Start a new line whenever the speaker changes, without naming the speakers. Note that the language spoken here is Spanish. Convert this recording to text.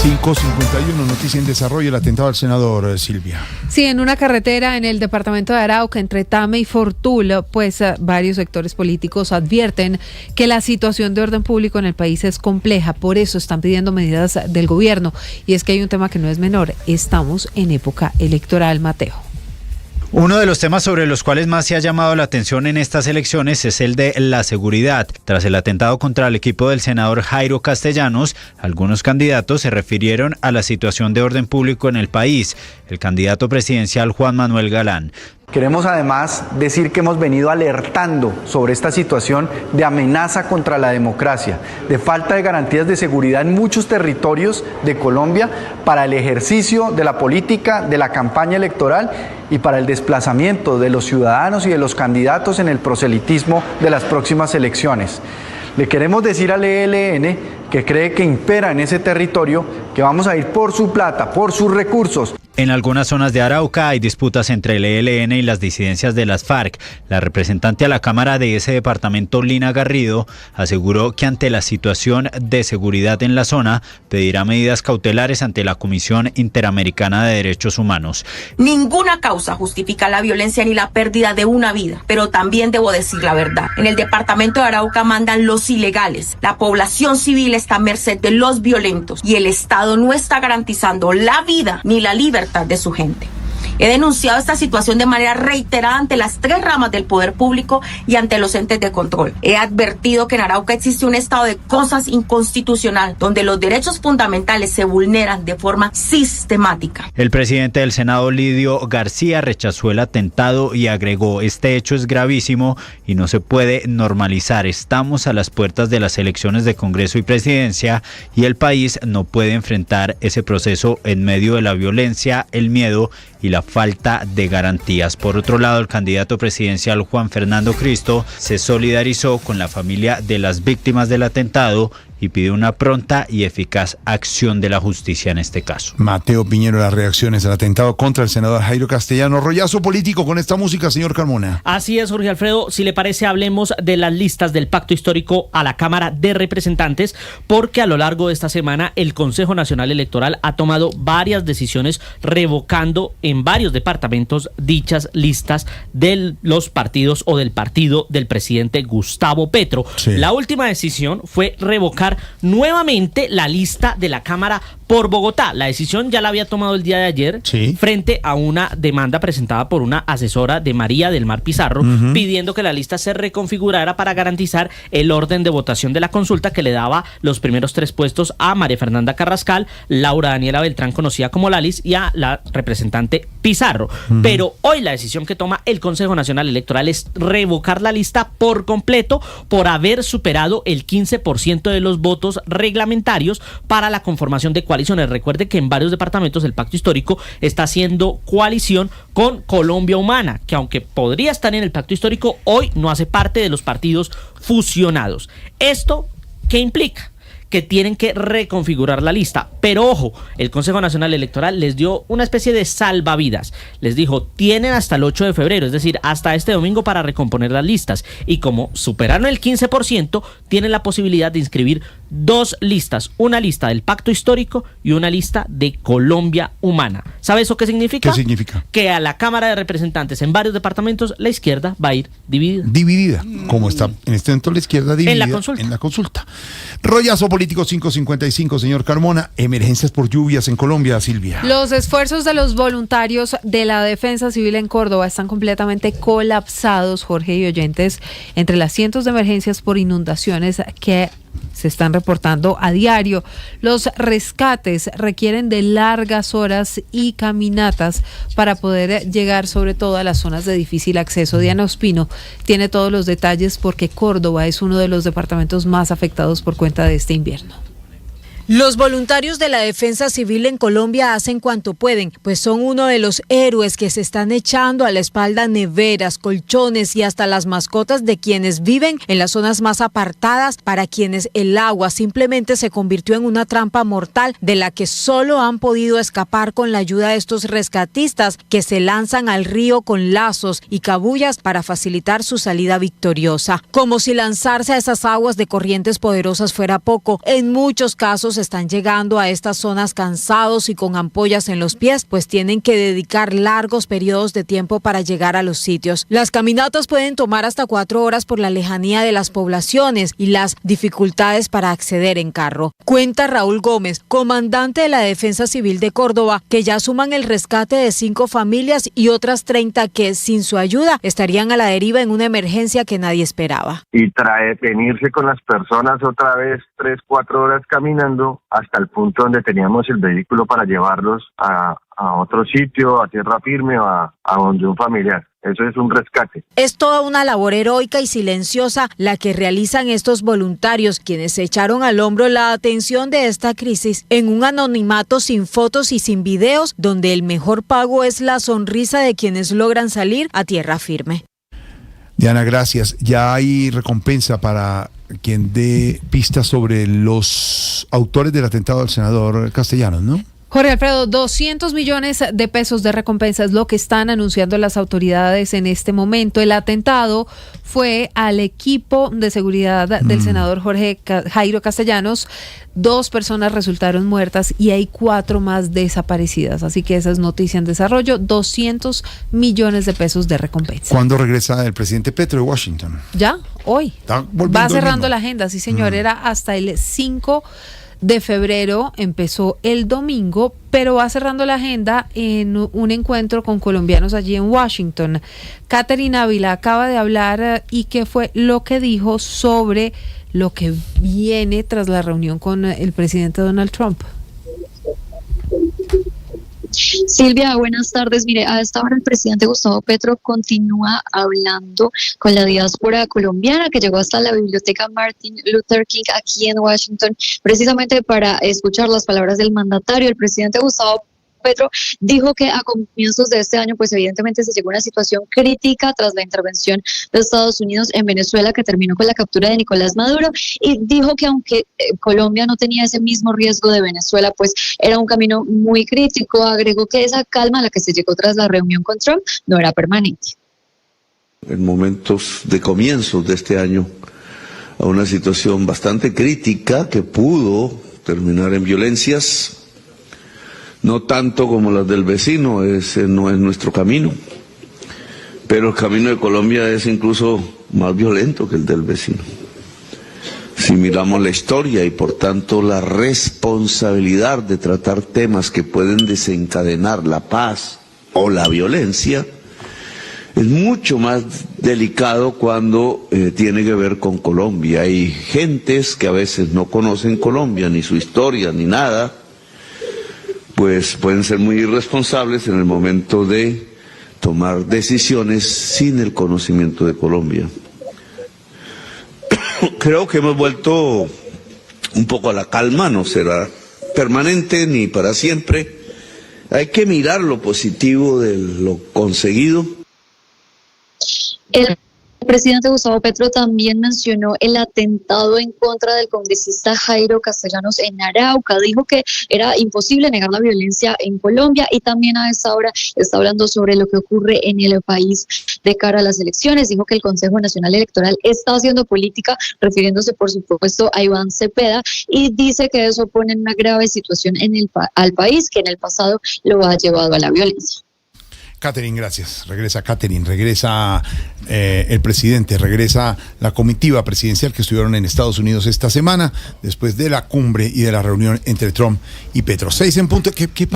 5:51, noticia en desarrollo, el atentado al senador, Silvia.
Sí, en una carretera en el departamento de Arauca, entre Tame y Fortul, pues varios sectores políticos advierten que la situación de orden público en el país es compleja, por eso están pidiendo medidas del gobierno. Y es que hay un tema que no es menor, estamos en época electoral, Mateo.
Uno de los temas sobre los cuales más se ha llamado la atención en estas elecciones es el de la seguridad. Tras el atentado contra el equipo del senador Jairo Castellanos, algunos candidatos se refirieron a la situación de orden público en el país. El candidato presidencial Juan Manuel Galán.
Queremos además decir que hemos venido alertando sobre esta situación de amenaza contra la democracia, de falta de garantías de seguridad en muchos territorios de Colombia para el ejercicio de la política, de la campaña electoral y para el desplazamiento de los ciudadanos y de los candidatos en el proselitismo de las próximas elecciones. Le queremos decir al ELN que cree que impera en ese territorio que vamos a ir por su plata, por sus recursos.
En algunas zonas de Arauca hay disputas entre el ELN y las disidencias de las FARC. La representante a la Cámara de ese departamento, Lina Garrido, aseguró que ante la situación de seguridad en la zona, pedirá medidas cautelares ante la Comisión Interamericana de Derechos Humanos.
Ninguna causa justifica la violencia ni la pérdida de una vida, pero también debo decir la verdad. En el departamento de Arauca mandan los ilegales. La población civil está a merced de los violentos y el Estado no está garantizando la vida ni la libertad de su gente. He denunciado esta situación de manera reiterada ante las tres ramas del poder público y ante los entes de control. He advertido que en Arauca existe un estado de cosas inconstitucional, donde los derechos fundamentales se vulneran de forma sistemática.
El presidente del Senado, Lidio García, rechazó el atentado y agregó: este hecho es gravísimo y no se puede normalizar. Estamos a las puertas de las elecciones de Congreso y Presidencia y el país no puede enfrentar ese proceso en medio de la violencia, el miedo y la falta de garantías. Por otro lado, el candidato presidencial Juan Fernando Cristo se solidarizó con la familia de las víctimas del atentado y pidió una pronta y eficaz acción de la justicia en este caso.
Mateo Piñero, las reacciones al atentado contra el senador Jairo Castellanos. Rollazo político con esta música, señor Carmona.
Así es, Jorge Alfredo. Si le parece, hablemos de las listas del pacto histórico a la Cámara de Representantes, porque a lo largo de esta semana el Consejo Nacional Electoral ha tomado varias decisiones revocando en varios departamentos dichas listas de los partidos o del partido del presidente Gustavo Petro. Sí. La última decisión fue revocar nuevamente la lista de la Cámara por Bogotá. La decisión ya la había tomado el día de ayer, sí, frente a una demanda presentada por una asesora de María del Mar Pizarro, pidiendo que la lista se reconfigurara para garantizar el orden de votación de la consulta que le daba los primeros 3 puestos a María Fernanda Carrascal, Laura Daniela Beltrán, conocida como Lalis, y a la representante Pizarro. Pero hoy la decisión que toma el Consejo Nacional Electoral es revocar la lista por completo por haber superado el 15% de los votos reglamentarios para la conformación de coaliciones. Recuerde que en varios departamentos el pacto histórico está haciendo coalición con Colombia Humana, que aunque podría estar en el pacto histórico, hoy no hace parte de los partidos fusionados. ¿Esto qué implica? Que tienen que reconfigurar la lista. Pero ojo, el Consejo Nacional Electoral les dio una especie de salvavidas. Les dijo, tienen hasta el 8 de febrero, es decir, hasta este domingo para recomponer las listas. Y como superaron el 15%, tienen la posibilidad de inscribir 2 listas. Una lista del Pacto Histórico y una lista de Colombia Humana. ¿Sabe eso qué significa?
¿Qué significa?
Que a la Cámara de Representantes en varios departamentos la izquierda va a ir dividida.
Dividida, como está en este momento la izquierda dividida
en la consulta.
Rollazo político 5:55, señor Carmona. Emergencias por lluvias en Colombia, Silvia.
Los esfuerzos de los voluntarios de la Defensa Civil en Córdoba están completamente colapsados, Jorge y oyentes, entre las cientos de emergencias por inundaciones que se están reportando a diario. Los rescates requieren de largas horas y caminatas para poder llegar sobre todo a las zonas de difícil acceso. Diana Ospino tiene todos los detalles porque Córdoba es uno de los departamentos más afectados por cuenta de este invierno.
Los voluntarios de la Defensa Civil en Colombia hacen cuanto pueden, pues son uno de los héroes que se están echando a la espalda neveras, colchones y hasta las mascotas de quienes viven en las zonas más apartadas, para quienes el agua simplemente se convirtió en una trampa mortal de la que solo han podido escapar con la ayuda de estos rescatistas que se lanzan al río con lazos y cabullas para facilitar su salida victoriosa. Como si lanzarse a esas aguas de corrientes poderosas fuera poco, en muchos casos ciudadanos están llegando a estas zonas cansados y con ampollas en los pies, pues tienen que dedicar largos periodos de tiempo para llegar a los sitios. Las caminatas pueden tomar hasta 4 horas por la lejanía de las poblaciones y las dificultades para acceder en carro. Cuenta Raúl Gómez, comandante de la Defensa Civil de Córdoba, que ya suman el rescate de 5 familias y otras 30 que, sin su ayuda, estarían a la deriva en una emergencia que nadie esperaba.
Y venirse con las personas otra vez 3-4 horas caminando hasta el punto donde teníamos el vehículo para llevarlos a otro sitio, a tierra firme o a donde un familiar. Eso es un rescate.
Es toda una labor heroica y silenciosa la que realizan estos voluntarios, quienes se echaron al hombro la atención de esta crisis en un anonimato sin fotos y sin videos, donde el mejor pago es la sonrisa de quienes logran salir a tierra firme.
Diana, gracias. Ya hay recompensa para quien dé pistas sobre los autores del atentado al senador Castellanos, ¿no?
Jorge Alfredo, 200 millones de pesos de recompensa es lo que están anunciando las autoridades en este momento. El atentado fue al equipo de seguridad del senador Jairo Castellanos. 2 personas resultaron muertas y hay 4 más desaparecidas. Así que esa es noticia en desarrollo. 200 millones de pesos de recompensa.
¿Cuándo regresa el presidente Petro de Washington?
Ya, hoy. Va cerrando la agenda, sí señor. Era hasta el 5 de febrero, empezó el domingo, pero va cerrando la agenda en un encuentro con colombianos allí en Washington. Catherine Ávila acaba de hablar y qué fue lo que dijo sobre lo que viene tras la reunión con el presidente Donald Trump.
Silvia, buenas tardes. Mire, a esta hora el presidente Gustavo Petro continúa hablando con la diáspora colombiana que llegó hasta la biblioteca Martin Luther King aquí en Washington, precisamente para escuchar las palabras del mandatario. El presidente Gustavo Petro dijo que a comienzos de este año, pues evidentemente se llegó a una situación crítica tras la intervención de Estados Unidos en Venezuela, que terminó con la captura de Nicolás Maduro, y dijo que aunque Colombia no tenía ese mismo riesgo de Venezuela, pues era un camino muy crítico. Agregó que esa calma a la que se llegó tras la reunión con Trump no era permanente.
En momentos de comienzos de este año, a una situación bastante crítica que pudo terminar en violencias, no tanto como las del vecino, ese no es nuestro camino, pero el camino de Colombia es incluso más violento que el del vecino. Si miramos la historia y por tanto la responsabilidad de tratar temas que pueden desencadenar la paz o la violencia, es mucho más delicado cuando tiene que ver con Colombia. Hay gentes que a veces no conocen Colombia, ni su historia, ni nada, pues pueden ser muy irresponsables en el momento de tomar decisiones sin el conocimiento de Colombia. Creo que hemos vuelto un poco a la calma, no será permanente ni para siempre. Hay que mirar lo positivo de lo conseguido.
El presidente Gustavo Petro también mencionó el atentado en contra del congresista Jairo Castellanos en Arauca. Dijo que era imposible negar la violencia en Colombia y también a esta hora está hablando sobre lo que ocurre en el país de cara a las elecciones. Dijo que el Consejo Nacional Electoral está haciendo política, refiriéndose por supuesto a Iván Cepeda, y dice que eso pone en una grave situación al país, que en el pasado lo ha llevado a la violencia.
Catherine, gracias. Regresa Catherine, regresa el presidente, regresa la comitiva presidencial que estuvieron en Estados Unidos esta semana, después de la cumbre y de la reunión entre Trump y Petro. 6 en punto. ¿Qué